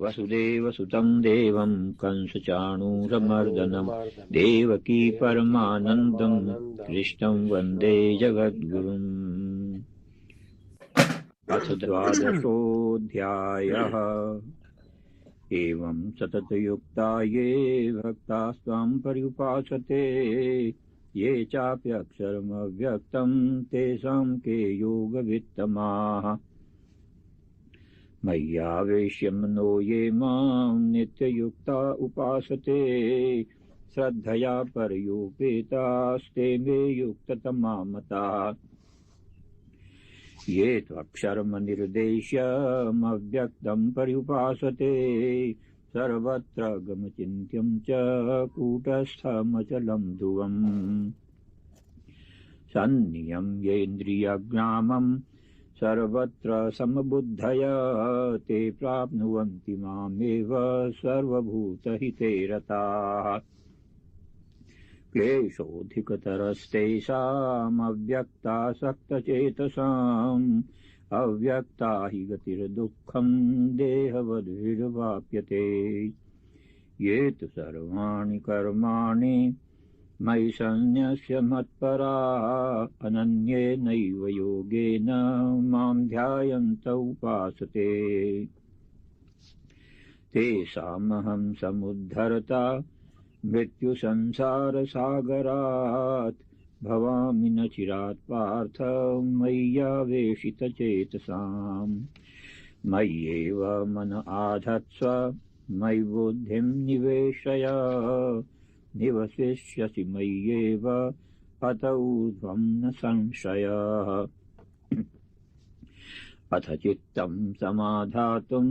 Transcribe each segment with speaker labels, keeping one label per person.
Speaker 1: वसुदेवसुतं देवं कंसचाणूरमर्दनं देवकी परमानन्दं कृष्णं वन्दे जगद्गुरुम्। अथ द्वादशोऽध्यायः। एवं सततयुक्ता ये भक्तास्त्वां पर्युपासते ये चाप्यक्षरमव्यक्तं तेषां के योगवित्तमाः। मय्यावेश्य मनो ये मां नित्ययुक्ता उपासते श्रद्धया परयोपेतास्ते मे युक्ततमा मताः। ये त्वक्षरमनिर्देश्यमव्यक्तं पर्युपासते सर्वत्र गमचिन्त्यं च कूटस्थमचलं ध्रुवम्। सन्नियम्येन्द्रियग्रामं सर्वत्र समबुद्धया ते प्राप्नुवन्ति मामेव सर्वभूतहिते रताः। क्लेशोऽधिकतरस्तेषामव्यक्तासक्तचेतसाम् अव्यक्ता हि गतिर्दुःखं देहवद्भिर्वाप्यते। ये तु सर्वाणि कर्माणि मयि सन्न्यस्य मत्परा अनन्येनैव योगेन मां ध्यायन्त उपासते तेषामहं समुद्धरता मृत्युसंसारसागरात् भवामि न चिरात् पार्थ मय्यावेशितचेतसाम्। मय्येव मन आधत्स्व मयि बुद्धिं निवेशय निवसिष्यसि मय्येव अत ऊर्ध्वं न संशयः। अथ चित्तं समाधातुं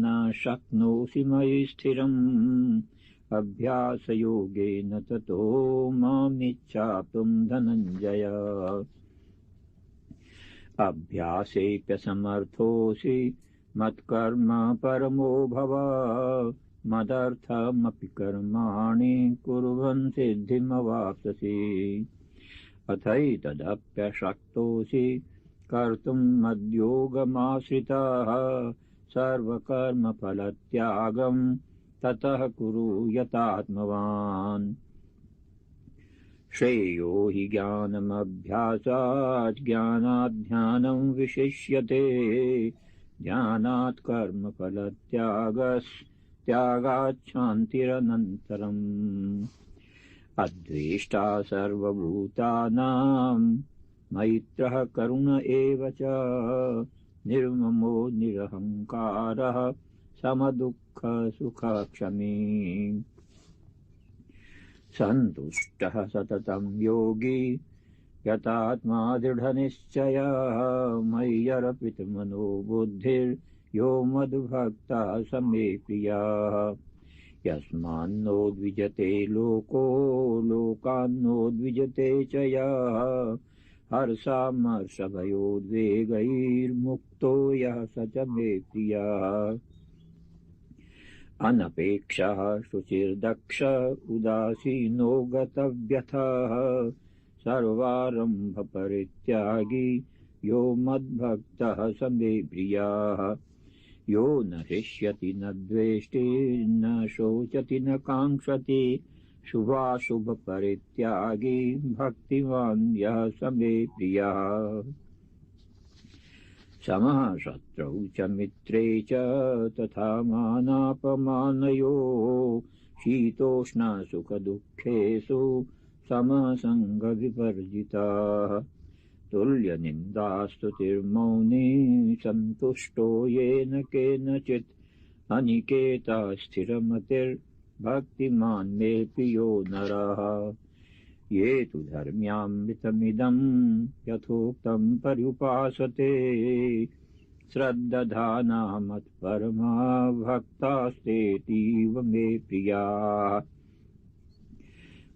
Speaker 1: न शक्नोषि मयि स्थिरम् अभ्यासयोगेन ततो मामिच्छाप्तुं धनञ्जय। अभ्यासेऽप्यसमर्थोऽसि मत्कर्म परमो भव मदर्थमपि कर्माणि कुर्वन् सिद्धिमवाप्स्यसि। अथैतदप्यशक्तोऽसि कर्तुं मद्योगमाश्रितः सर्वकर्मफलत्यागं ततः कुरु यतात्मवान्। श्रेयो हि ज्ञानमभ्यासात् ज्ञानात् ध्यानं विशिष्यते ध्यानात् कर्मफलत्यागात् शान्तिरनन्तरम्। अद्वेष्टा सर्वभूतानां मैत्रः करुण एव च निर्ममो निरहङ्कारः समदुःखसुखक्षमी। सन्तुष्टः सततं योगी यतात्मा दृढनिश्चयः मय्यर्पितमनो बुद्धिर्यो मद्भक्तः स मे प्रियः। यस्मान्नो द्विजते लोको लोकान्नो द्विजते च यः हर्षामर्षभयोद्वेगैर्मुक्तो यः स च मे प्रियः। अनपेक्षः शुचिर्दक्ष उदासीनो गतव्यथः सर्वारम्भपरित्यागी यो मद्भक्तः स मे प्रियः। यो न हृष्यति न द्वेष्टि न शोचति न काङ्क्षति शुभाशुभपरित्यागी भक्तिमान् यः स मे प्रियः। समः शत्रौ च मित्रे च तथा मानापमानयोः शीतोष्णसुखदुःखेषु समसङ्गविवर्जितः। तुल्यनिन्दास्तुतिर्मौनी सन्तुष्टो येन केनचित् अनिकेता स्थिरमतिर्भक्तिमान् मे प्रियो नरः। ये तु धर्म्यामृतमिदं यथोक्तं पर्युपासते श्रद्दधाना मत्परमा भक्तास्तेतीव मे प्रियाः।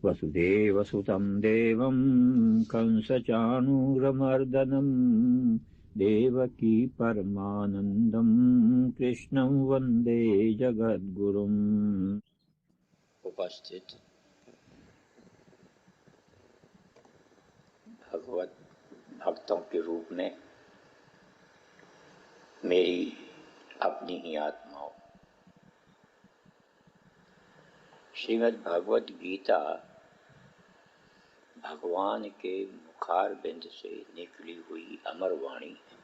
Speaker 1: वसुदेवसुतं देवं कंसचाणूरमर्दनं देवकी परमानन्दं कृष्णं वन्दे जगद्गुरुम्।
Speaker 2: उपस्थित भगवत भक्तों के रूप में मेरी अपनी ही आत्माओं, श्रीमद् भगवद गीता भगवान के मुखार बिंद से निकली हुई अमर वाणी है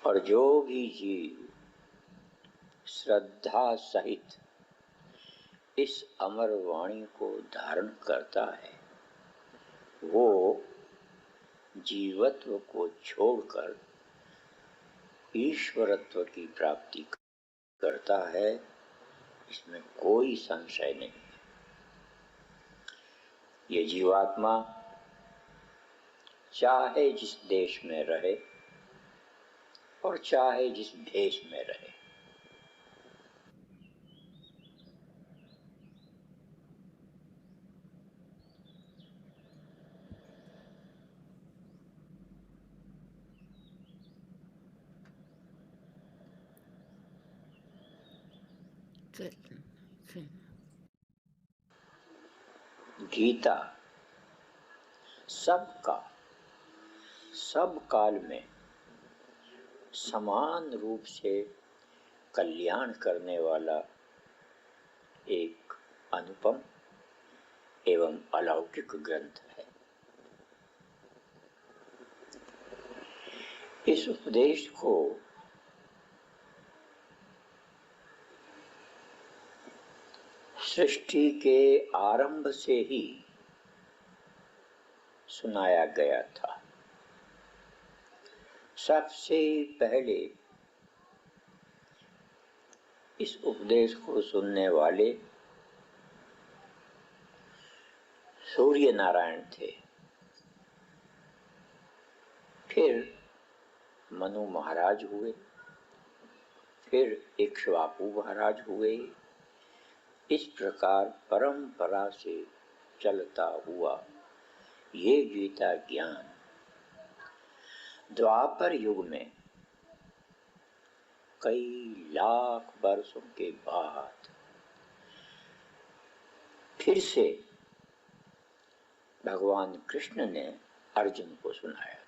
Speaker 2: और जो भी जीव श्रद्धा सहित इस अमर वाणी को धारण करता है वो जीवत्व को छोड़कर ईश्वरत्व की प्राप्ति करता है, इसमें कोई संशय नहीं। ये जीवात्मा चाहे जिस देश में रहे और चाहे जिस भेष में रहे, गीता सबका सब काल में समान रूप से कल्याण करने वाला एक अनुपम एवं अलौकिक ग्रंथ है। इस उपदेश को सृष्टि के आरंभ से ही सुनाया गया था। सबसे पहले इस उपदेश को सुनने वाले सूर्य नारायण थे, फिर मनु महाराज हुए, फिर इक्ष्वाकु महाराज हुए। इस प्रकार परंपरा से चलता हुआ ये गीता ज्ञान द्वापर युग में कई लाख वर्षों के बाद फिर से भगवान कृष्ण ने अर्जुन को सुनाया था।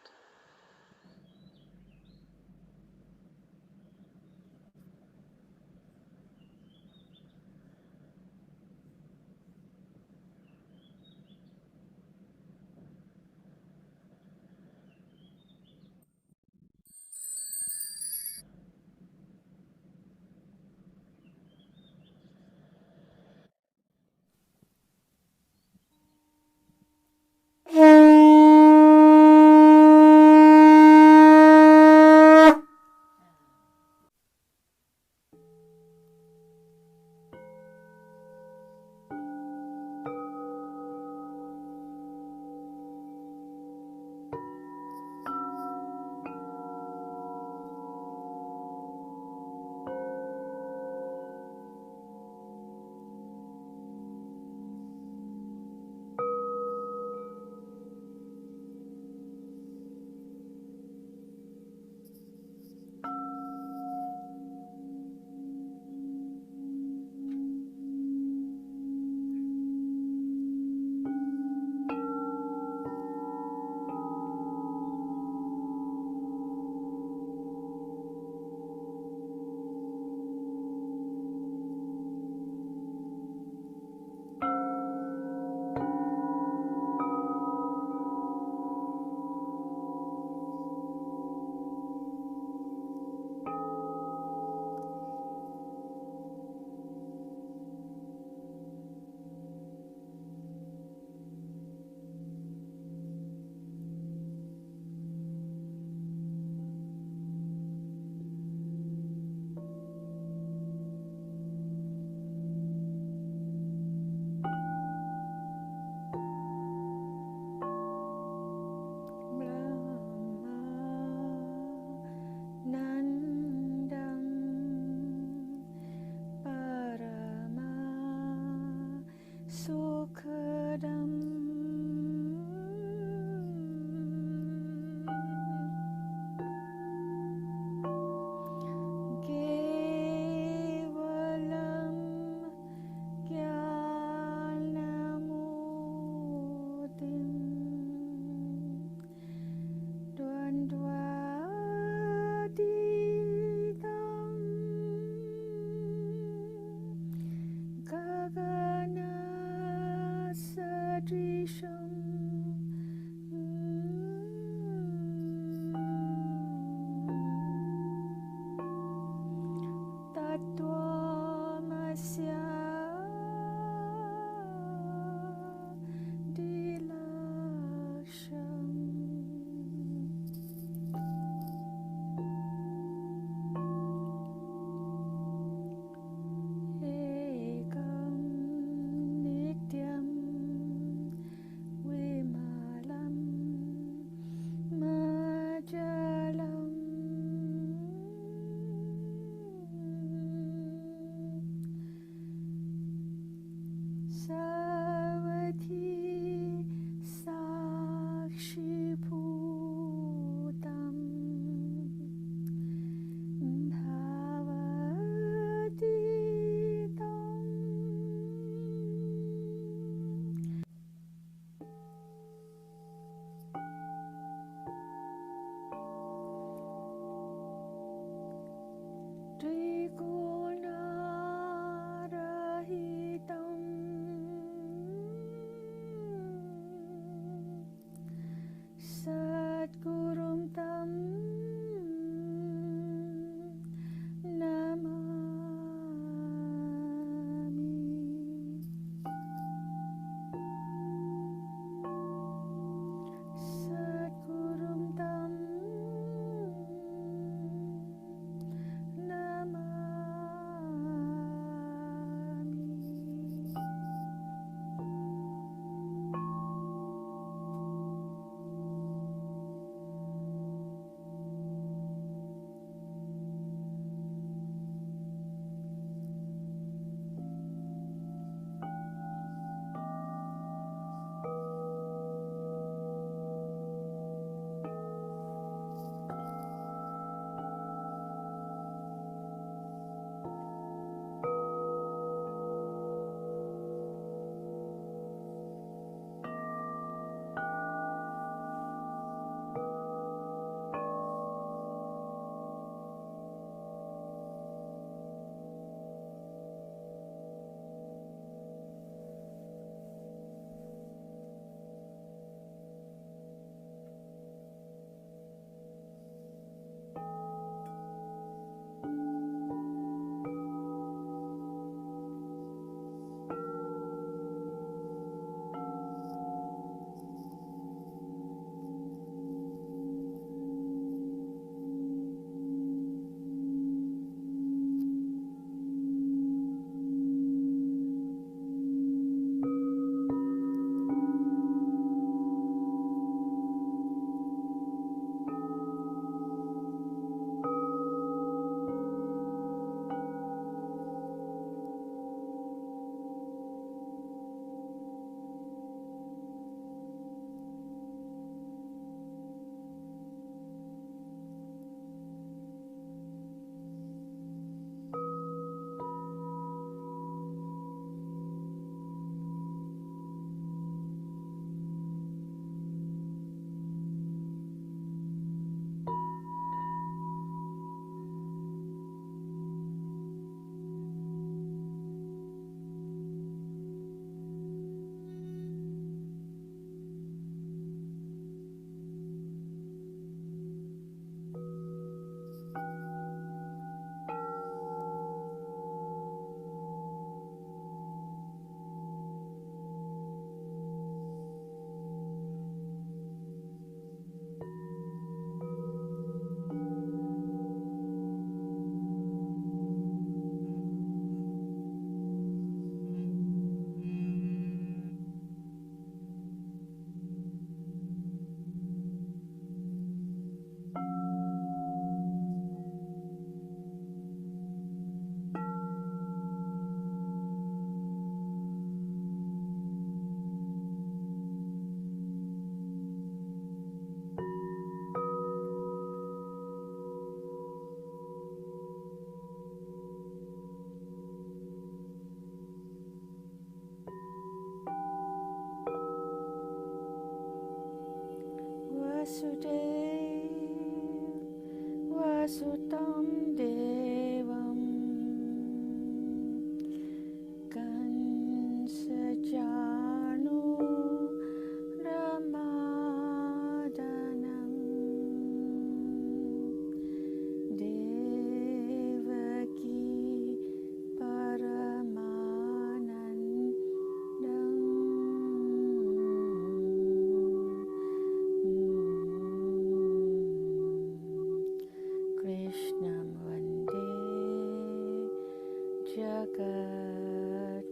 Speaker 3: Jagadgurum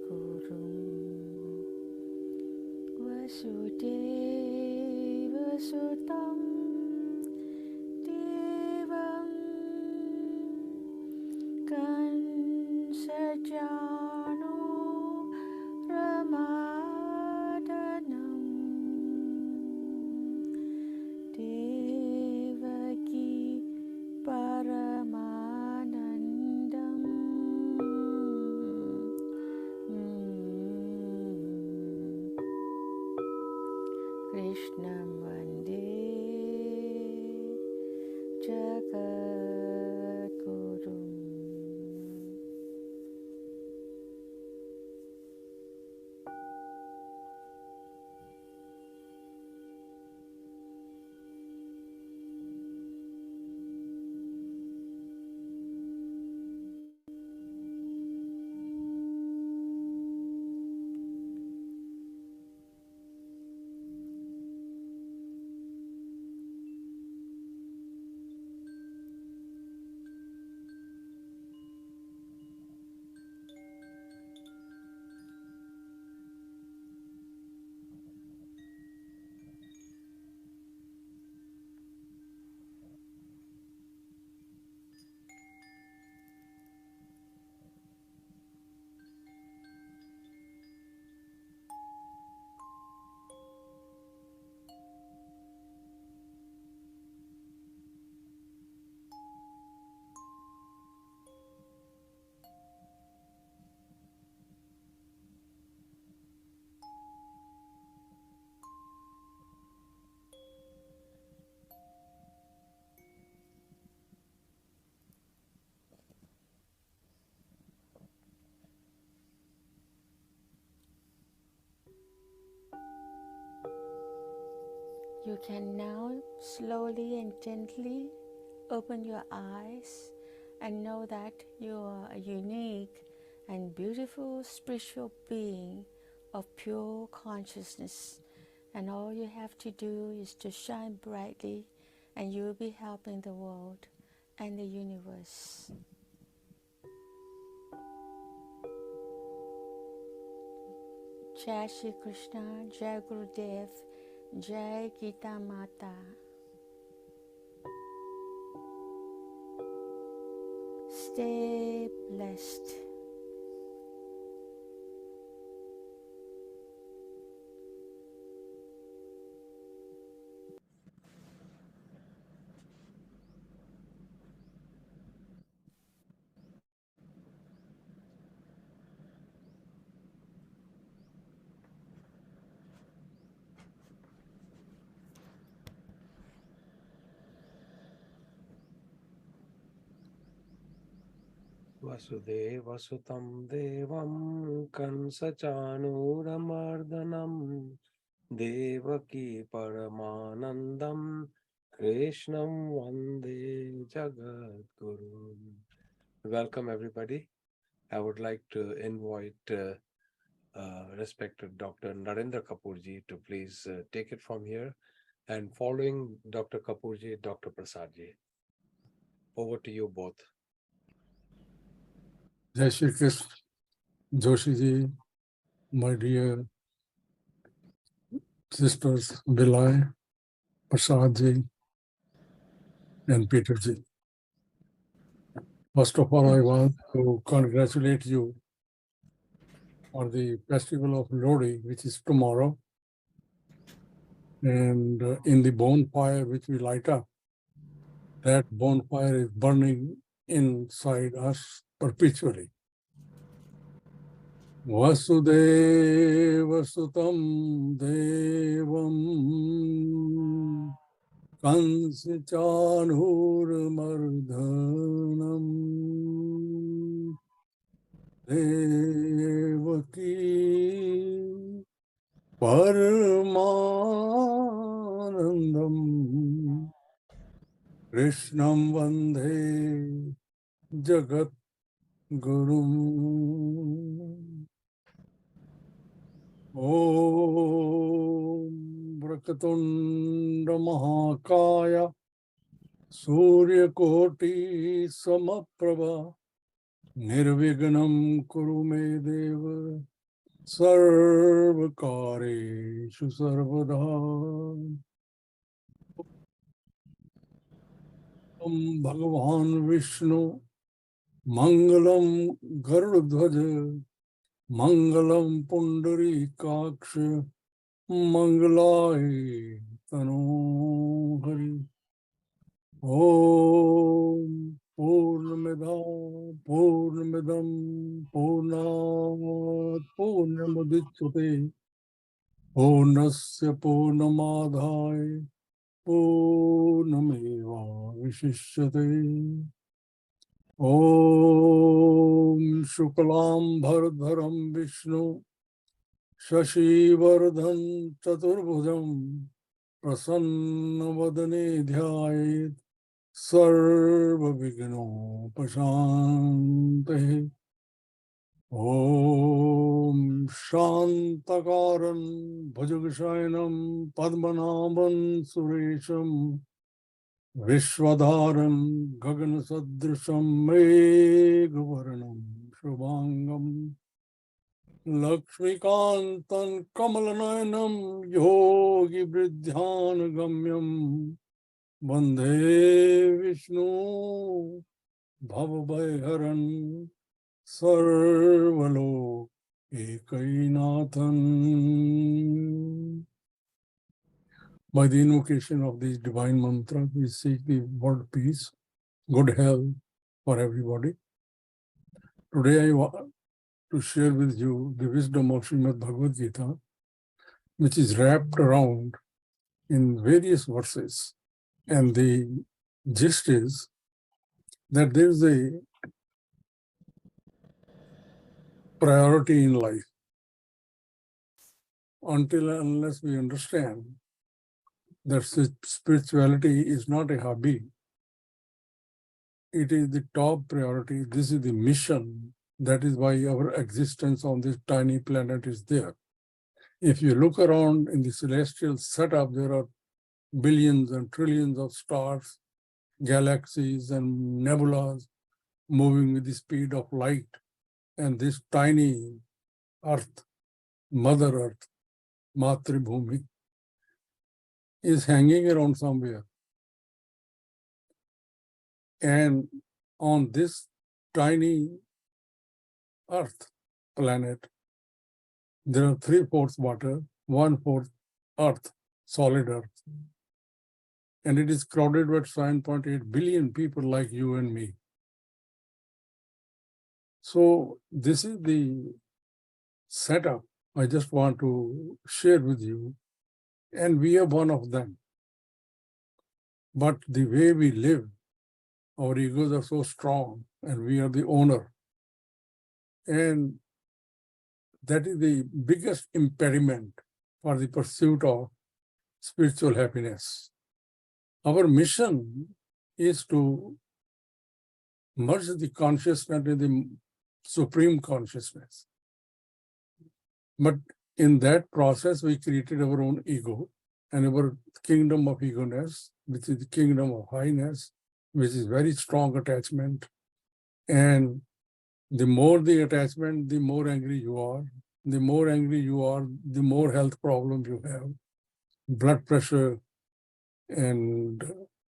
Speaker 3: Vasudevasutam Devam Kansajano Ramadanam Devaki Paramanandam Krishnam Vande Jagadgurum. You can now slowly and gently open your eyes and know that you are a unique and beautiful spiritual being of pure consciousness. And all you have to do is to shine brightly, and you will be helping the world and the universe. Jai Shri Krishna, Jai Gurudev, Jai Geeta Mata. Stay blessed.
Speaker 4: Vasudevasutam Devam Kansachanuramardanam Devaki Paramanandam Krishnam Vande Jagadguru. Welcome everybody. I would like to invite respected Dr. Narendra Kapoorji to please take it from here, and following Dr. Kapoorji, Dr. Prasadji. Over to you both.
Speaker 5: Jai Shri Krishna, Joshi ji, my dear sisters Bilai, Prasad ji, and Peter ji. First of all, I want to congratulate you on the festival of Lodi, which is tomorrow. And in the bonfire which we light up, that bonfire is burning inside us perpetually. Vasudeva Sutam Devam Kansichanurmardhanam Devaki Paramanandam Krishnam Vande Jagat Gurum. Om Brakatunda Mahakaya Surya Koti Samaprabha Nirvignam kuru me deva sarvakareshu sarvada. Om Bhagavan Vishnu Mangalam Garudhvaja Mangalam Pundari Kaksha Mangalai Tanu Hari. Om Purnamida Purnamidam Purnat Purnamudichyate Purnasya Purnamadhai Purnameva Vishishyate. Om Shuklam Bharadharam Vishnu Shashivardhan Chaturbhujam Prasannavadane Dhyayet Sarva Vigno Pashantahe. Om Shantakaran Bhajagasayanam Padmanabhan Suresham Vishwadharan Gagana Sadrisham Meghavarnam Shubhangam Lakshmikantan Kamalanayanam Yogi Vridhyana Gamyam Vande Vishnu Bhavabhayharan Sarvalo Ekainathan. By the invocation of this divine mantra, we seek the world peace, good health for everybody. Today I want to share with you the wisdom of Srimad Bhagavad Gita, which is wrapped around in various verses. And the gist is that there is a priority in life. Until and unless we understand that spirituality is not a hobby, it is the top priority. This is the mission. That is why our existence on this tiny planet is there. If you look around in the celestial setup, there are billions and trillions of stars, galaxies and nebulas moving with the speed of light. And this tiny Earth, Mother Earth, Matribhumi, is hanging around somewhere. And on this tiny Earth planet, there are 3/4 water, 1/4 Earth, solid Earth. And it is crowded with 7.8 billion people like you and me. So this is the setup I just want to share with you. And we are one of them. But the way we live, our egos are so strong and we are the owner. And that is the biggest impediment for the pursuit of spiritual happiness. Our mission is to merge the consciousness with the supreme consciousness. But in that process, we created our own ego and our kingdom of egoness, which is the kingdom of highness, which is very strong attachment. And the more the attachment, the more angry you are. The more angry you are, the more health problems you have. Blood pressure and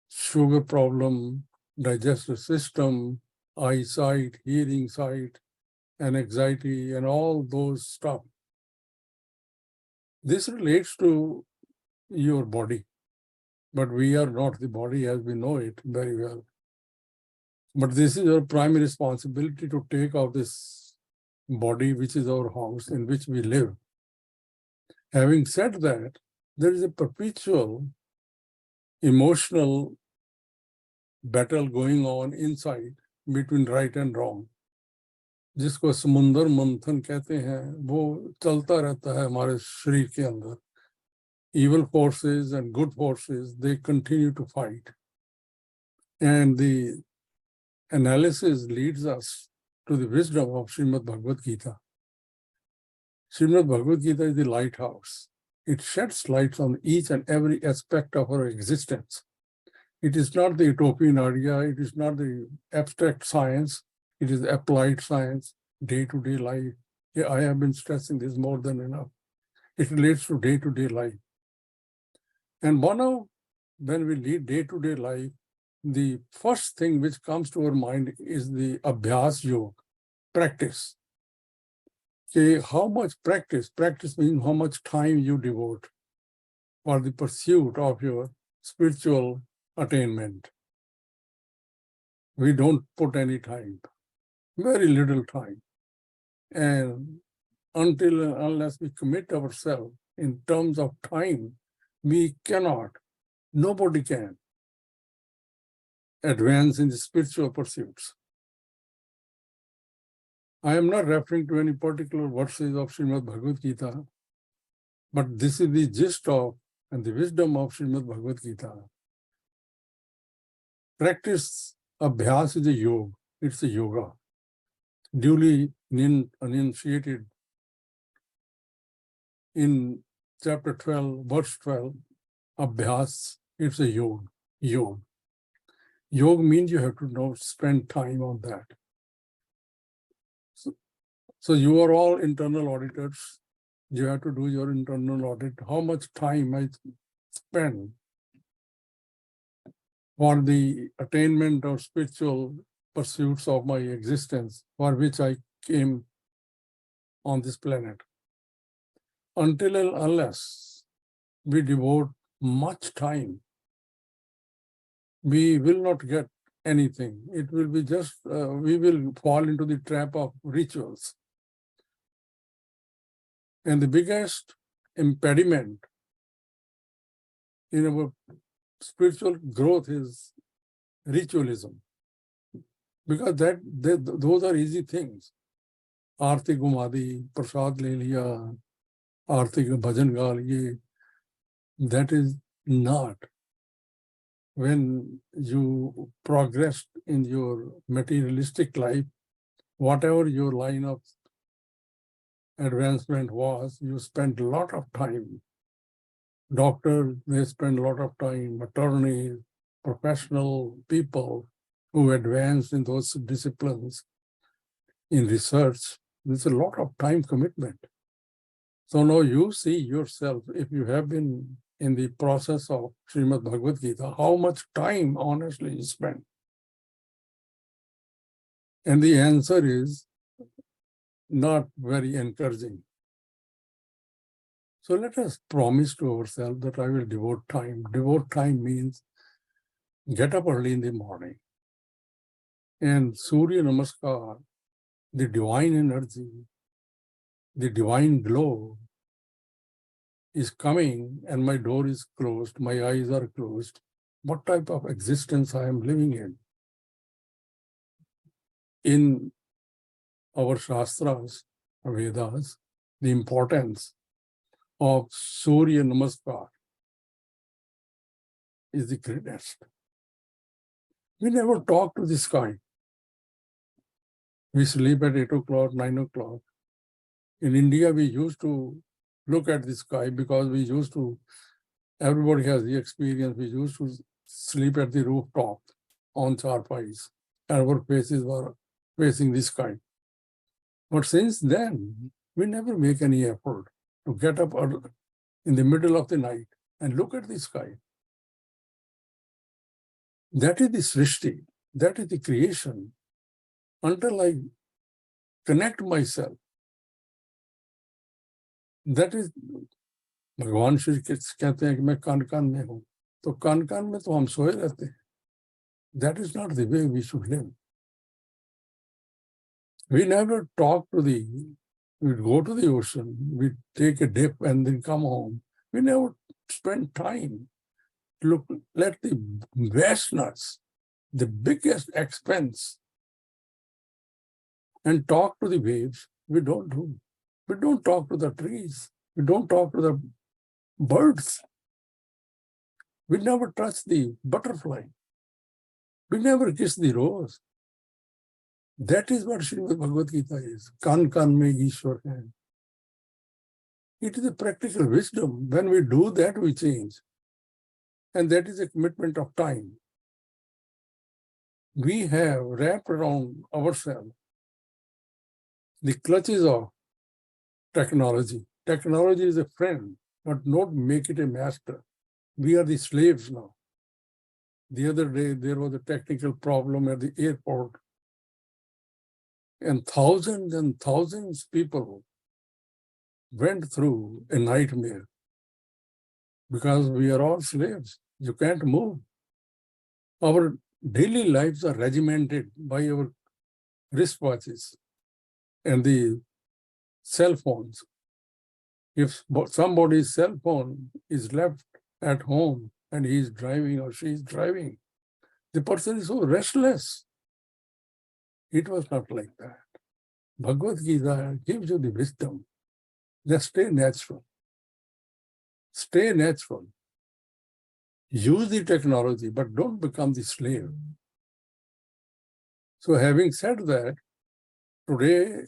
Speaker 5: sugar problem, digestive system, eyesight, hearing sight, and anxiety, and all those stuff. This relates to your body, but we are not the body as we know it very well. But this is our primary responsibility to take out this body, which is our house in which we live. Having said that, there is a perpetual emotional battle going on inside between right and wrong. जिसको समुंदर मंथन कहते हैं, वो चलता रहता है हमारे शरीर के अंदर. Evil forces and good forces, they continue to fight. And the analysis leads us to the wisdom of Srimad Bhagavad Gita. Srimad Bhagavad Gita is the lighthouse. It sheds light on each and every aspect of our existence. It is not the utopian idea, it is not the abstract science, It is applied science, day-to-day life. Yeah, I have been stressing this more than enough. It relates to day-to-day life. And when we lead day-to-day life, the first thing which comes to our mind is the Abhyas Yoga, practice. Okay, how much practice? Practice means how much time you devote for the pursuit of your spiritual attainment. We don't put any time, very little time. And until and unless we commit ourselves in terms of time, we cannot, nobody can advance in the spiritual pursuits. I am not referring to any particular verses of Srimad Bhagavad Gita, but this is the gist of and the wisdom of Srimad Bhagavad Gita. Practice abhyas is a yoga, it's a yoga. Duly uninitiated in chapter 12, verse 12, abhyas, it's a yoga. Yoga. Yoga means you have to now spend time on that. So you are all internal auditors. You have to do your internal audit. How much time I spend for the attainment of spiritual pursuits of my existence, for which I came on this planet. Until and unless we devote much time, we will not get anything. It will be just, we will fall into the trap of rituals. And the biggest impediment in our spiritual growth is ritualism. Because those are easy things. Aarti gumadi, prasad le liya, aarti ka bhajan ga liye. That is not. When you progress in your materialistic life, whatever your line of advancement was, you spent a lot of time. Doctors, they spend a lot of time, attorneys, professional people who advance in those disciplines, in research, there's a lot of time commitment. So now you see yourself, if you have been in the process of Srimad Bhagavad Gita, how much time honestly you spend. And the answer is not very encouraging. So let us promise to ourselves that I will devote time. Devote time means get up early in the morning. And Surya Namaskar, the divine energy, the divine glow is coming and my door is closed, my eyes are closed. What type of existence I am living in? In our Shastras, Vedas, the importance of Surya Namaskar is the greatest. We never talk to the sky. We sleep at 8 o'clock, 9 o'clock. In India, we used to look at the sky because we used to, everybody has the experience, we used to sleep at the rooftop on charpais. Our faces were facing the sky. But since then, we never make any effort to get up in the middle of the night and look at the sky. That is the Srishti, that is the creation. Until I connect myself, that is, भगवान श्री कहते हैं कि मैं कान कान में हूँ, तो कान कान में तो हम सोए रहते हैं. That is not the way we should live. We never talk to we go to the ocean, we take a dip and then come home. We never spend time to look, let the vastness, the biggest expense, and talk to the waves. We don't do. We don't talk to the trees. We don't talk to the birds. We never touch the butterfly. We never kiss the rose. That is what Srimad Bhagavad Gita is. Kan kan mein Ishwar hai. It is a practical wisdom. When we do that, we change. And that is a commitment of time. we have wrapped around ourselves the clutches of technology. Technology is a friend, but not make it a master. We are the slaves now. The other day, there was a technical problem at the airport, and thousands people went through a nightmare because we are all slaves. You can't move. Our daily lives are regimented by our wristwatches and the cell phones. If somebody's cell phone is left at home and he is driving or she is driving, the person is so restless. It was not like that. Bhagavad Gita gives you the wisdom. Just stay natural. Stay natural. Use the technology, but don't become the slave. So having said that, today,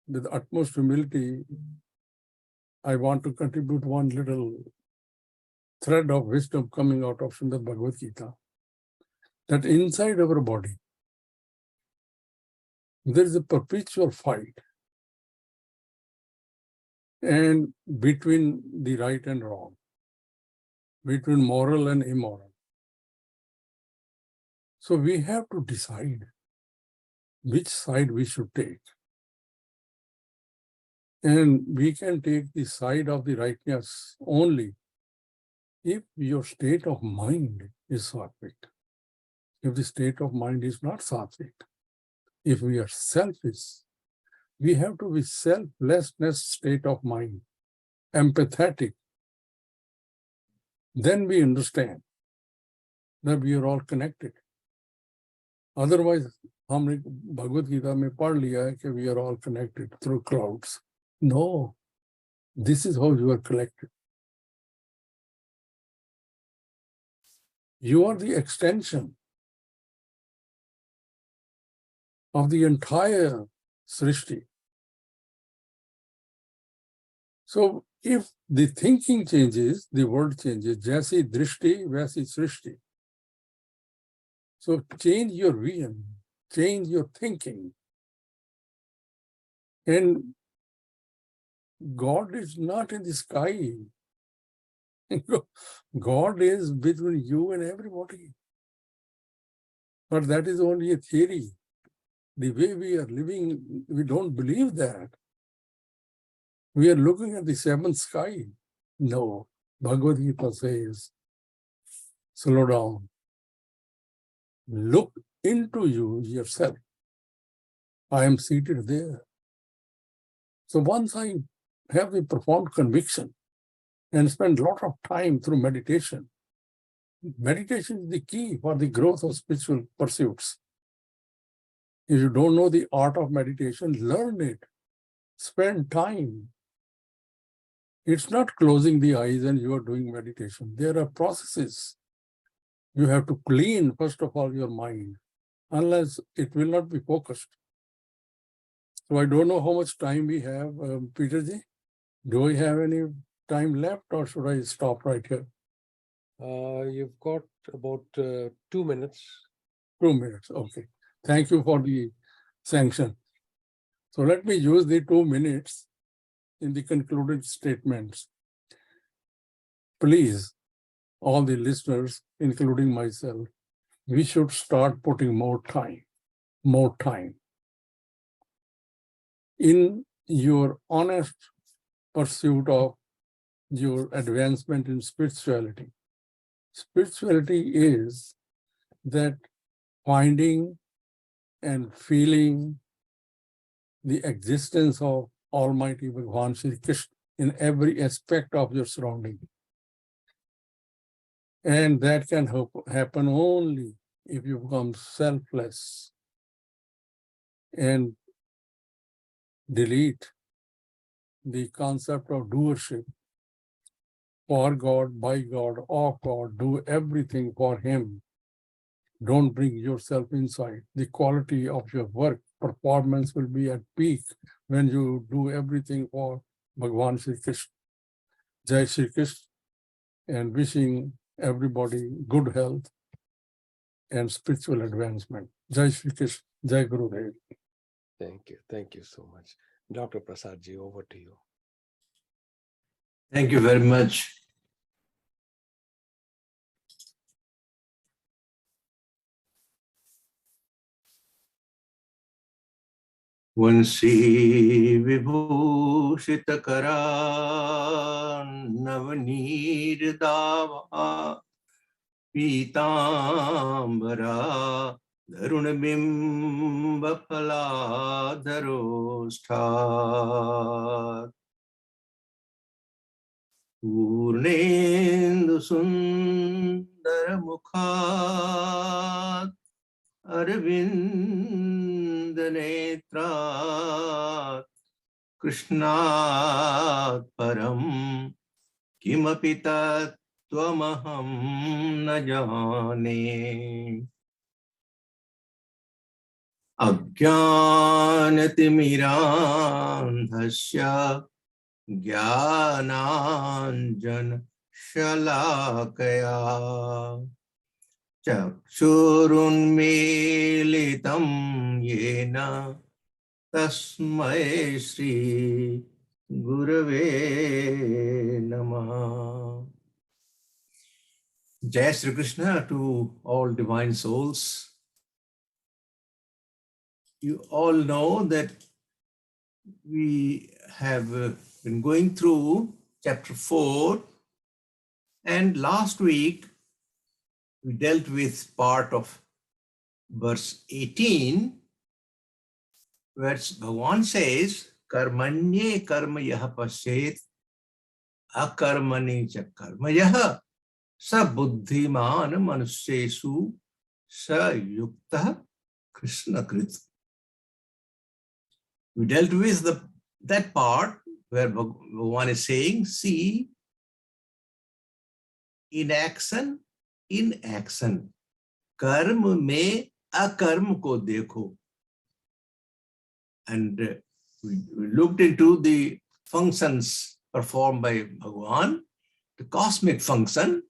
Speaker 5: with utmost humility, I want to contribute one little thread of wisdom coming out of Srimad Bhagavad Gita, that inside our body, there is a perpetual fight and between the right and wrong, between moral and immoral. So we have to decide which side we should take. And we can take the side of the rightness only if your state of mind is sattvic. If the state of mind is not sattvic, if we are selfish, we have to be selflessness state of mind, empathetic. Then we understand that we are all connected. Otherwise, हमने भगवद गीता में पढ़ लिया है कि we are all connected through clouds. No, this is how you are collected. You are the extension of the entire Srishti. So if the thinking changes, the world changes. Jaisi drishti, vaisi srishti. So change your vision, change your thinking. And God is not in the sky. God is between you and everybody. But that is only a theory. The way we are living, we don't believe that. We are looking at the seventh sky. No, Bhagavad Gita says, slow down. Look into you yourself. I am seated there. So once I have a profound conviction and spend a lot of time through meditation, meditation is the key for the growth of spiritual pursuits. If you don't know the art of meditation, learn it. Spend time. It's not closing the eyes and you are doing meditation. There are processes. You have to clean, first of all, your mind, unless it will not be focused. So I don't know how much time we have, Peterji. Do we have any time left or should I stop right here?
Speaker 4: You've got about 2 minutes.
Speaker 5: 2 minutes, okay. Thank you for the sanction. So let me use the 2 minutes in the concluded statements. Please, all the listeners, including myself, we should start putting more time in your honest pursuit of your advancement in spirituality. Spirituality is that finding and feeling the existence of Almighty Bhagwan Shri Krishna in every aspect of your surrounding. And that can happen only if you become selfless and delete the concept of doership. For God, by God, of God, do everything for Him. Don't bring yourself inside. The quality of your work, performance will be at peak when you do everything for Bhagwan Shri Krishna. Jai Shri Krishna, and wishing everybody good health and spiritual advancement. Jai Shri Krishna, Jai Guru Dev.
Speaker 4: Thank you so much. Dr. Prasadji, over to you.
Speaker 6: Thank you very much. Vansi vibhushita karan navneer dava pitambara dharunabimba phaladharostha Purnendu sundara mukhat Arvind netrat Krishnat param kimapi tattvamaham na jane Ajnanatimirandhasya Jnananjan Shalakaya Chakshurunmilitam Yena Tasmai Shri Gurave Namah. Jai Shri Krishna to all divine souls. You all know that we have been going through chapter 4, and last week we dealt with part of verse 18, where Bhagwan says, Karmanye karma yaha pashet akarmani cha karma yaha sa buddhiman manusyesu sa yukta Krishna krit. We dealt with that part where Bhagwan is saying, see, inaction, karma mein akarma ko dekho. And we looked into the functions performed by Bhagwan, the cosmic function.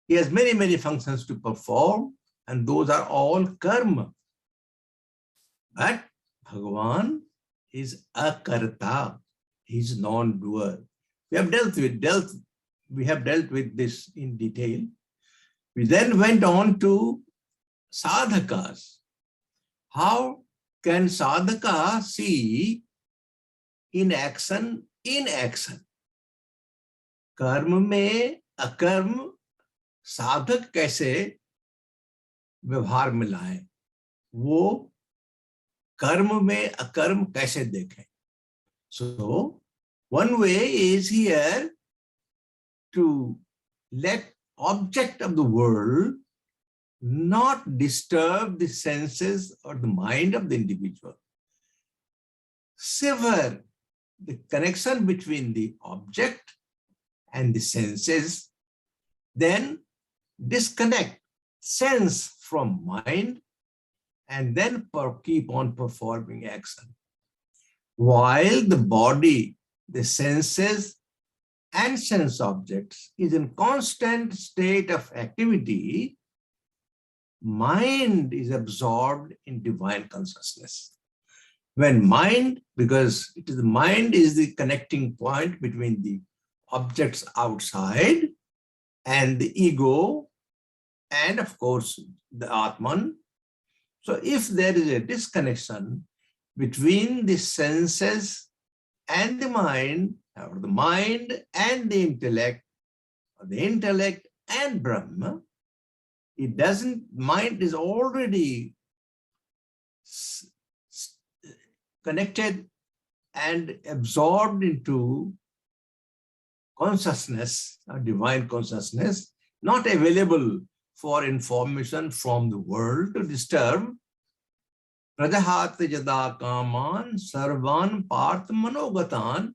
Speaker 6: He has many, many functions to perform, and those are all karma. But Bhagwan is akarta, he is non-doer. We have dealt with this in detail. We then went on to sadhakas. How can sadhaka see inaction? Karma में अकर्म साधक कैसे व्यवहार में लाए, वो कर्म में अकर्म कैसे देखें. So one way is here to let object of the world not disturb the senses or the mind of the individual. Sever the connection between the object and the senses, then disconnect sense from mind, and then keep on performing action. While the body, the senses, and sense objects is in constant state of activity, mind is absorbed in divine consciousness. When mind, because it is the mind is the connecting point between the objects outside and the ego, and of course the Atman. So if there is a disconnection between the senses and the mind, or the mind and the intellect, or the intellect and Brahma, it doesn't, mind is already connected and absorbed into consciousness, or divine consciousness, not available for information from the world to disturb. Prajahat jada kaman sarvan parth manogatan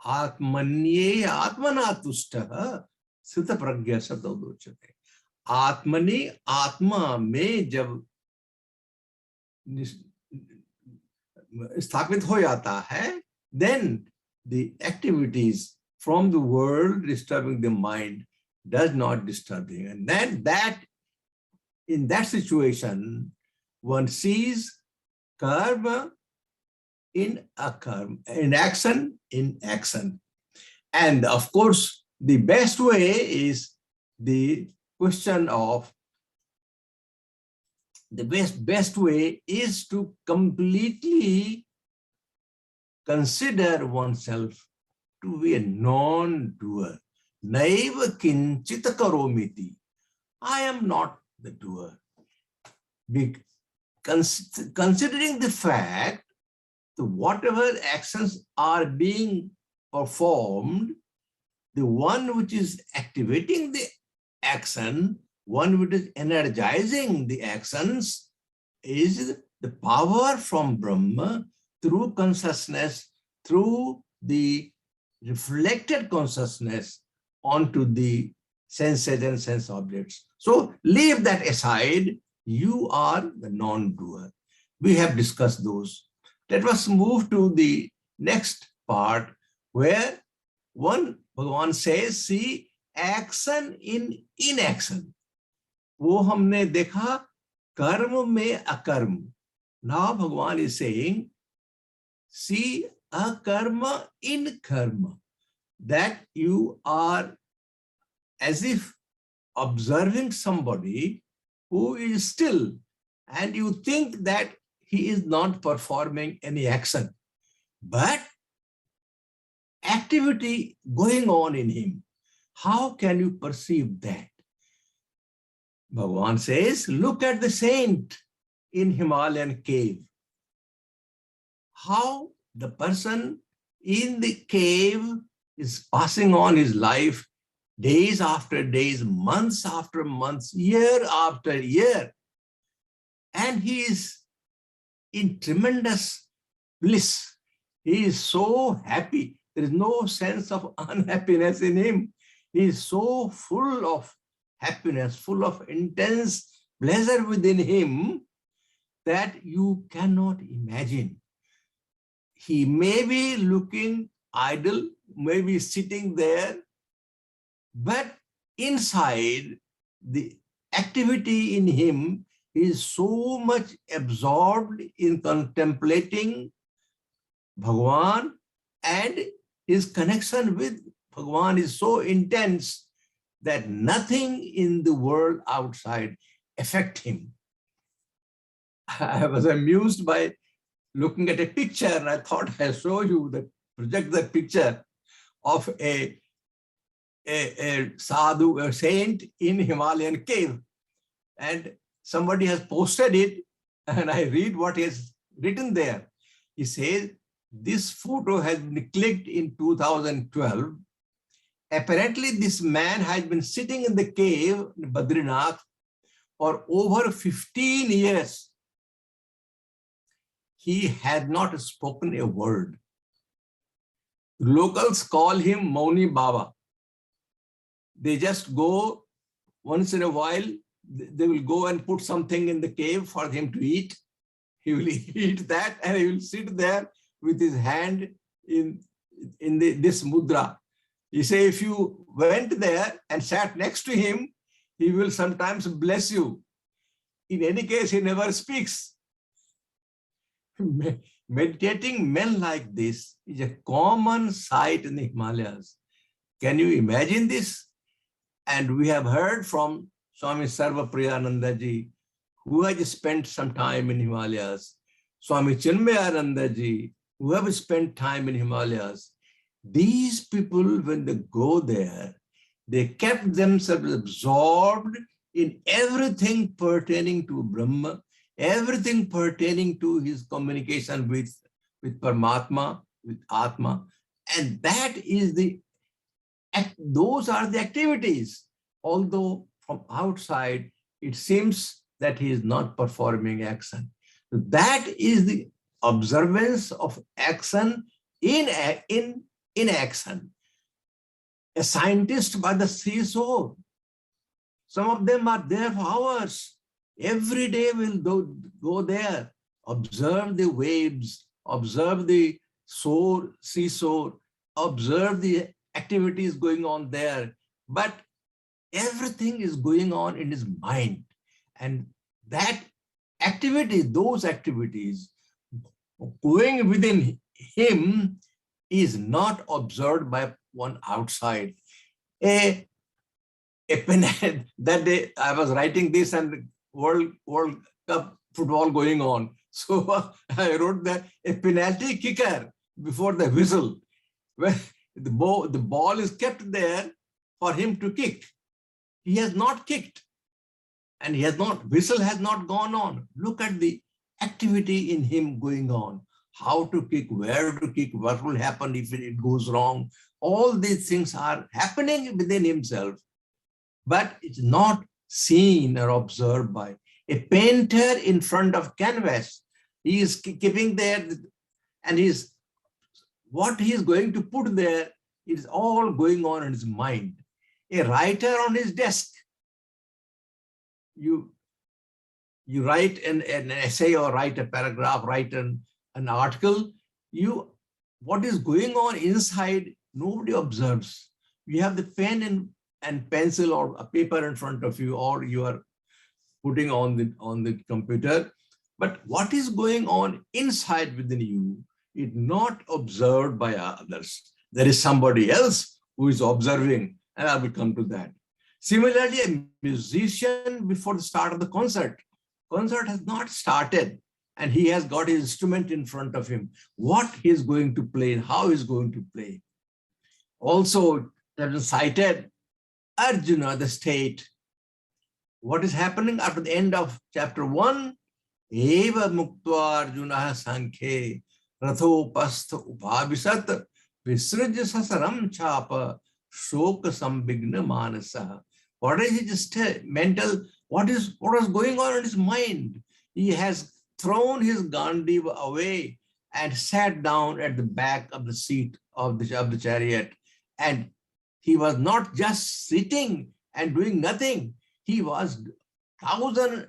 Speaker 6: atmanye atmanatushta sita pragya sabdodochate. Atmani, atma में जब स्थापित हो जाता है, then the activities from the world disturbing the mind does not disturb him. And then that in that situation, one sees karma in action in action. And of course, the best way is the question of the best way is to completely consider oneself to be a non-doer. Naiva kinchita karomiti. I am not the doer. Considering the fact that whatever actions are being performed, the one which is activating the action, one which is energizing the actions, is the power from Brahma through consciousness, through the reflected consciousness onto the senses and sense objects. So leave that aside. You are the non-doer. We have discussed those. Let us move to the next part where Bhagavan says, see action in inaction. वो हमने देखा कर्म में अकर्म. Now Bhagavan is saying, see akarma in karma, that you are as if observing somebody who is still, and you think that he is not performing any action, but activity going on in him. How can you perceive that? Bhagavan says, look at the saint in Himalayan cave. How the person in the cave is passing on his life days after days, months after months, year after year. And he is in tremendous bliss. He is so happy. There is no sense of unhappiness in him. He is so full of happiness, full of intense pleasure within him that you cannot imagine. He may be looking idle, may be sitting there, but inside the activity in him is so much absorbed in contemplating Bhagavan, and his connection with Bhagavan is so intense that nothing in the world outside affects him. I was amused by looking at a picture, and I thought I'll show you project the picture of a sadhu, a saint in Himalayan cave. And somebody has posted it, and I read what he has written there. He says, this photo has been clicked in 2012. Apparently, this man has been sitting in the cave in Badrinath for over 15 years. He had not spoken a word. Locals call him Mauni Baba. They just go once in a while, they will go and put something in the cave for him to eat. He will eat that, and he will sit there with his hand in this mudra. He say, if you went there and sat next to him, he will sometimes bless you. In any case, he never speaks. Meditating men like this is a common sight in the Himalayas. Can you imagine this? And we have heard from Swami Sarvapriyananda ji, who has spent some time in Himalayas, Swami Chinmayananda ji, who have spent time in Himalayas. These people, when they go there, they kept themselves absorbed in everything pertaining to Brahma, everything pertaining to his communication with Paramatma, with Atma. And that is those are the activities. Although from outside, it seems that he is not performing action. So that is the observance of action in action. A scientist by the seashore, some of them are there for hours. Every day will go there, observe the waves, observe the seashore, observe the activities going on there. But everything is going on in his mind. And that activity, those activities going within him is not observed by one outside. A penalty, that day I was writing this and World Cup football going on. So I wrote that a penalty kicker before the whistle, where the ball is kept there for him to kick. He has not kicked, and whistle has not gone on. Look at the activity in him going on. How to kick, where to kick, what will happen if it goes wrong. All these things are happening within himself, but it's not seen or observed by a painter in front of canvas. He is keeping there, and what he is going to put there is all going on in his mind. A writer on his desk, you write an essay or write a paragraph, write an article, what is going on inside, nobody observes. You have the pen and pencil or a paper in front of you, or you are putting on the computer. But what is going on inside within you is not observed by others. There is somebody else who is observing, and I will come to that. Similarly, a musician, before the start of the concert has not started, and he has got his instrument in front of him, what he is going to play and how he is going to play. Also, that is cited Arjuna, the state. What is happening after the end of chapter 1? Eva muktva Arjuna sankhe rathopastha upabhisat visraj sasaram chapa shoka sambigna manasa. What is his mental, what was going on in his mind? He has thrown his Gandiva away and sat down at the back of the seat of the chariot. And he was not just sitting and doing nothing. He was thousand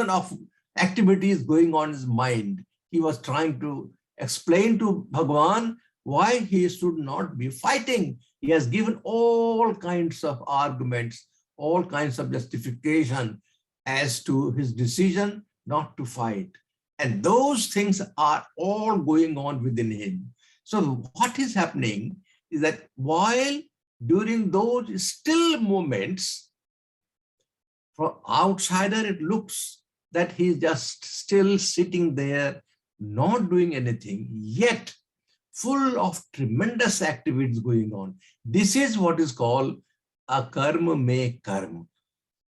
Speaker 6: of activities going on in his mind. He was trying to explain to Bhagwan why he should not be fighting. He has given all kinds of arguments, all kinds of justification as to his decision not to fight. And those things are all going on within him. So what is happening is that while during those still moments, from outsider it looks that he's just still sitting there, not doing anything, yet full of tremendous activities going on. This is what is called a karma me karma.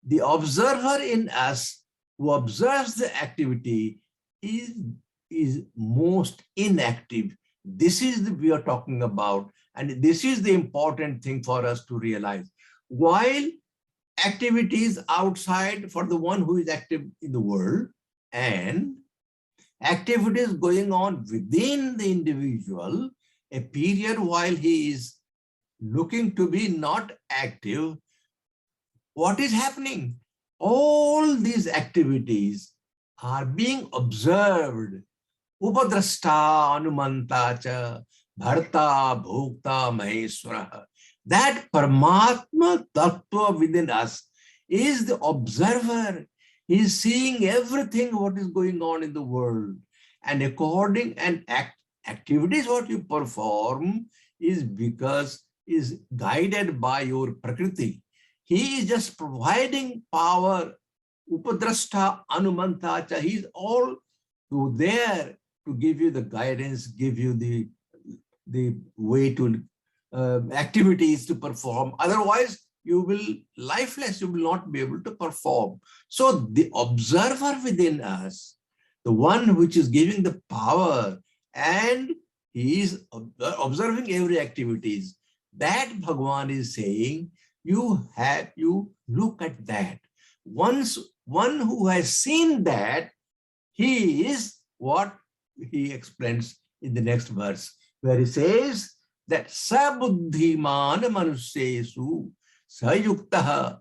Speaker 6: The observer in us who observes the activity is most inactive. This is we are talking about, and this is the important thing for us to realize. While activities outside for the one who is active in the world, and activities going on within the individual, a period while he is looking to be not active, what is happening? All these activities are being observed. Upadrashta anumanta cha bharta bhokta maheshwara. That Paramatma Tattva within us is the observer. He is seeing everything what is going on in the world. And according and activities what you perform is guided by your Prakriti. He is just providing power. Upadrashta anumantacha. He is all there to give you the guidance, give you the way to activities to perform. Otherwise, you will lifeless, you will not be able to perform. So the observer within us, the one which is giving the power, and he is observing every activities, that Bhagwan is saying, you look at that. Once one who has seen that, he is what he explains in the next verse, where he says that sabuddhiman manusyesu sayuktaha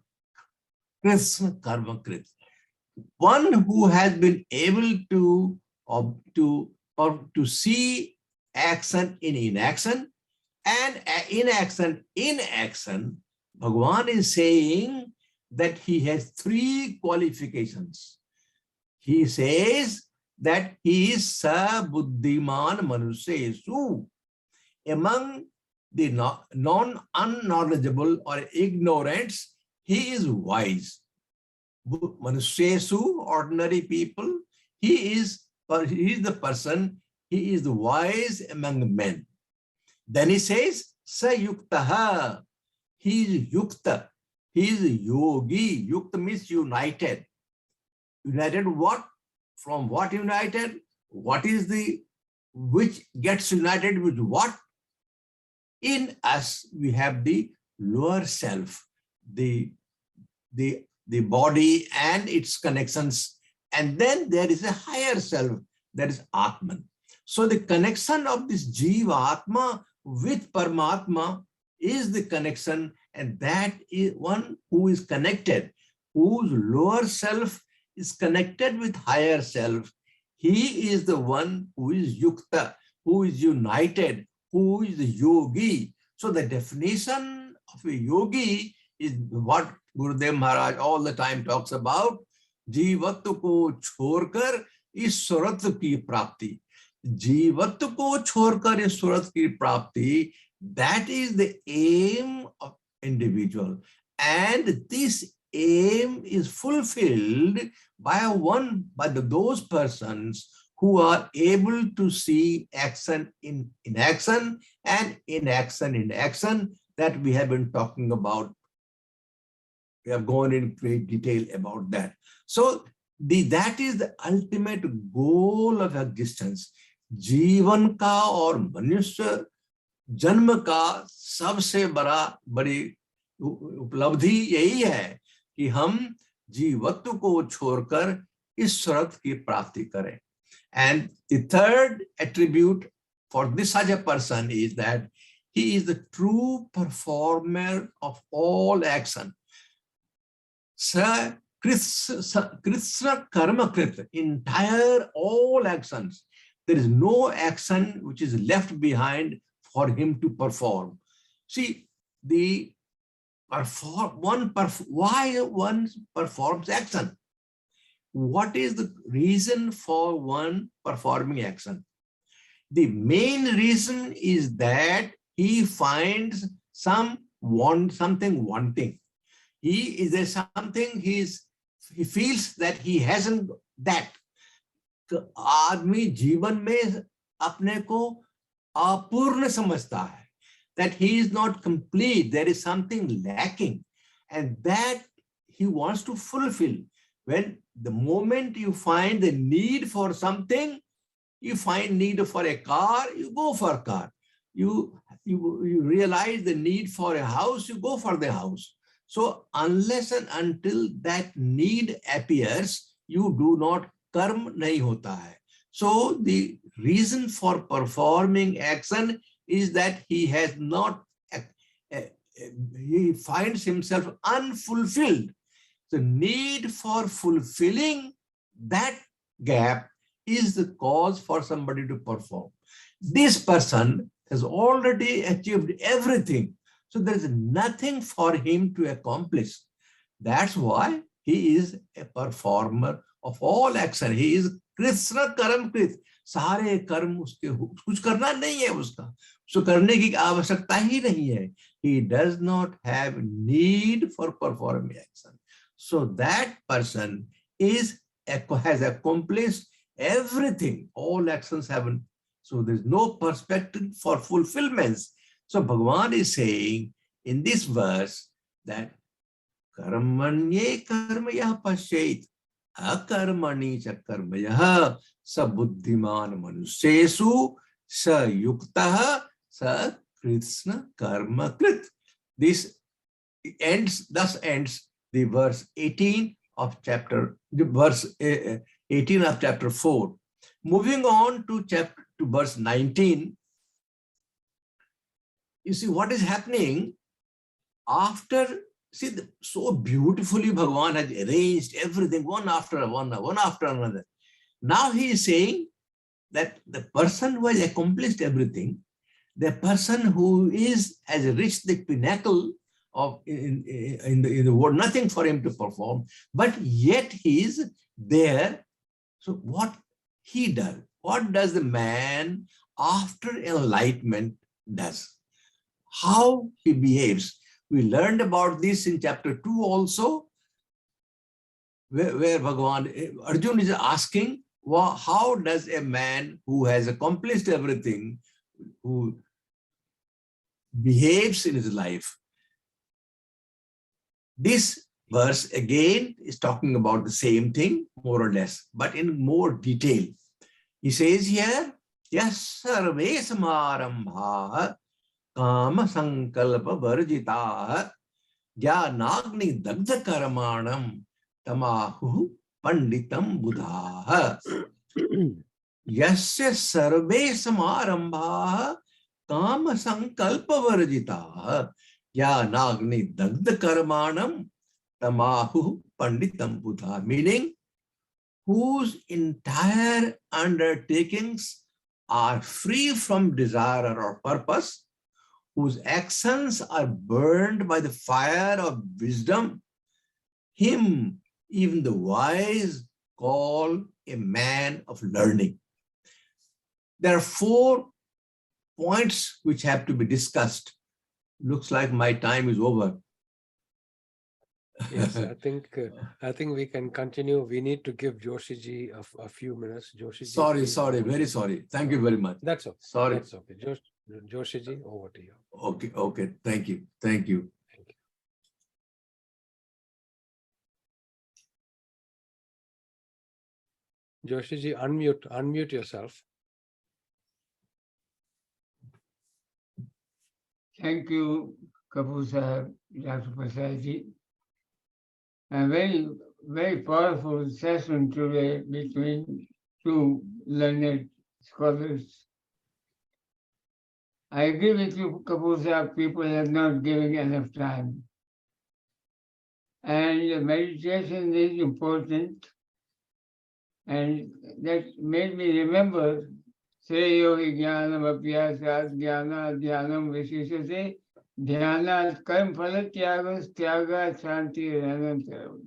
Speaker 6: krisma karma krit. One who has been able to see action in inaction and inaction in action, Bhagwan is saying that he has 3 qualifications. He says that he is Sabuddhiman Manushesu. Among the non-unknowledgeable or ignorants, he is wise. Manushesu, ordinary people, he is the person, he is the wise among men. Then he says, Sayuktaha, he is yukta, he is yogi. Yukta means united. United what? From what united? What is which gets united with what? In us, we have the lower self, the body and its connections. And then there is a higher self, that is Atman. So the connection of this Jiva Atma with Paramatma is the connection, and that is one who is connected, whose lower self is connected with higher self. He is the one who is yukta, who is united, who is the yogi. So the definition of a yogi is what Gurudev Maharaj all the time talks about. Jivattu ko chhorkar iswarat ki prapti. Jivattu ko chhorkar iswarat ki prapti. That is the aim of individual. And this aim is fulfilled by those persons who are able to see action in action and inaction in action, that we have been talking about. We have gone in great detail about that. So that is the ultimate goal of existence. जीवन का और मनुष्य जन्म का सबसे बड़ी उपलब्धि यही है कि हम जीवत्व को छोड़कर ईश्वरत्व की प्राप्ति करें. And the third attribute for this such a person is that he is the true performer of all action. Krishna karma krit, entire all actions. There is no action which is left behind for him to perform. See, why one performs action? What is the reason for one performing action? The main reason is that he finds something wanting. He feels that he hasn't that. आदमी जीवन में अपने को अपूर्ण समझता है, that he is not complete, there is something lacking, and that he wants to fulfill. When the moment you find the need for something, you find need for a car, you go for a car. You realize the need for a house, you go for the house. So unless and until that need appears, you do not कर्म नहीं होता है. So the reason for performing action is that he has not, he finds himself unfulfilled. The need for fulfilling that gap is the cause for somebody to perform. This person has already achieved everything, so there is nothing for him to accomplish. That's why he is a performer of all action. He is Krishna karam krit. सारे कर्म उसके कुछ करना नहीं है, उसको करने की आवश्यकता ही नहीं है. He does not have need for performing action. So that person has accomplished everything. All actions haven't. So there's no perspective for fulfillments. So Bhagwan is saying in this verse that karmanye karmaya pasyait akarmani cha karmaya sa buddhiman manushesu sa yuktaha sa krishna karma krit. This thus ends the verse 18 of chapter 4. Moving on to verse 19, you see what is happening after. See, so beautifully Bhagwan has arranged everything one after another. Now he is saying that the person who has accomplished everything, the person who has reached the pinnacle of in the world, nothing for him to perform, but yet he is there. So what he does, what does the man after enlightenment does? How he behaves. We learned about this in chapter 2 also, where Bhagwan, Arjuna is asking, well, how does a man who has accomplished everything, who behaves in his life? This verse again is talking about the same thing, more or less, but in more detail. He says here, yes, sarve samarambha kama sankalpa varjita jnanagni dagdha karmanam tamahu panditam buddha. Yasya sarve samarambha kama sankalpa varjita jnanagni dagdha karmanam tamahu panditam buddha. Meaning, whose entire undertakings are free from desire or purpose, whose actions are burned by the fire of wisdom, him even the wise call a man of learning. There are 4 points which have to be discussed. Looks like my time is over.
Speaker 4: Yes, I think we can continue. We need to give Joshiji a few minutes. Joshiji,
Speaker 6: Sorry, very sorry. Thank you very much.
Speaker 4: That's okay.
Speaker 6: Sorry.
Speaker 4: That's okay. Joshiji, over to you.
Speaker 6: Okay. Thank you.
Speaker 4: Thank you. Joshiji, unmute yourself.
Speaker 7: Thank you, Kapoor Sahib, Dr. Prasadji. A very, very powerful session today between 2 learned scholars. I agree with you, Kapoor Sahib, people are not giving enough time. And meditation is important. And that made me remember Shreyo hi jnanam abhyasat jnana dhyanam vishishate dhyanat karm phala tyagas tyagat shanti anantaram.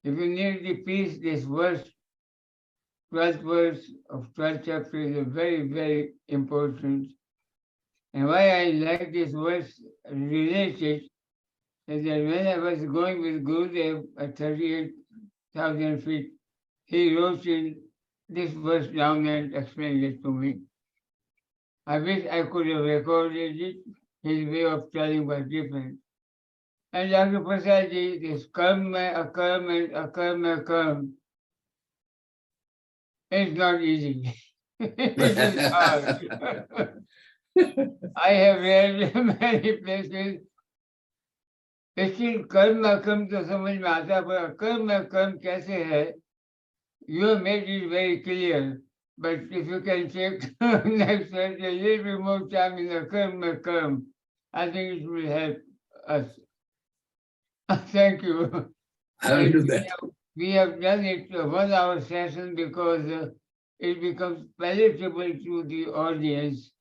Speaker 7: If you need the peace, this verse, 12th verse of 12th chapter is very, very important. And why I like this verse related is that when I was going with Gurudev at 38,000 feet, he wrote in this verse down and explained it to me. I wish I could have recorded it. His way of telling was different. And Dr. Prasadji, this karma, akarma, it's not easy. It is hard. I have read many places. Still कर्म तो समझ में आता पर कर्म कैसे है? You have made it very clear. But if you can take next a little bit more time in the karma, I think it will help us. Thank you.
Speaker 6: I will do that.
Speaker 7: We have done it 1 hour session because it becomes palatable to the audience.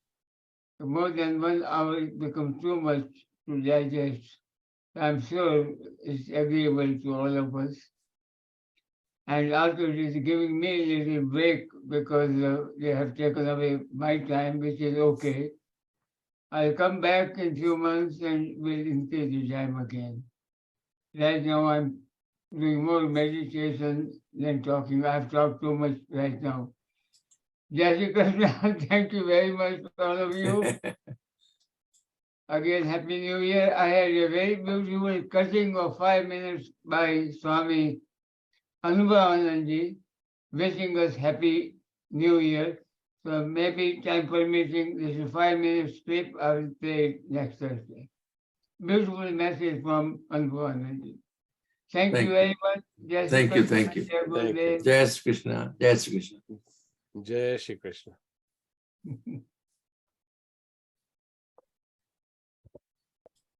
Speaker 7: More than 1 hour, it becomes too much to digest. I'm sure it's agreeable to all of us. And also it is giving me a little break because they have taken away my time, which is okay. I'll come back in a few months and we'll increase the time again. Right now I'm doing more meditation than talking. I've talked too much right now. Jai Shri Krishna, thank you very much for all of you. Again, Happy New Year. I had a very beautiful cutting of 5 minutes by Swami Anubhavananji, wishing us Happy New Year. So maybe time permitting, this is a 5-minute clip. I will play it next Thursday. Beautiful message from Anubhavananji. Thank you very much.
Speaker 6: Thank you. Jai Shri Krishna. Jai Shri Krishna.
Speaker 4: Jai Shri Krishna.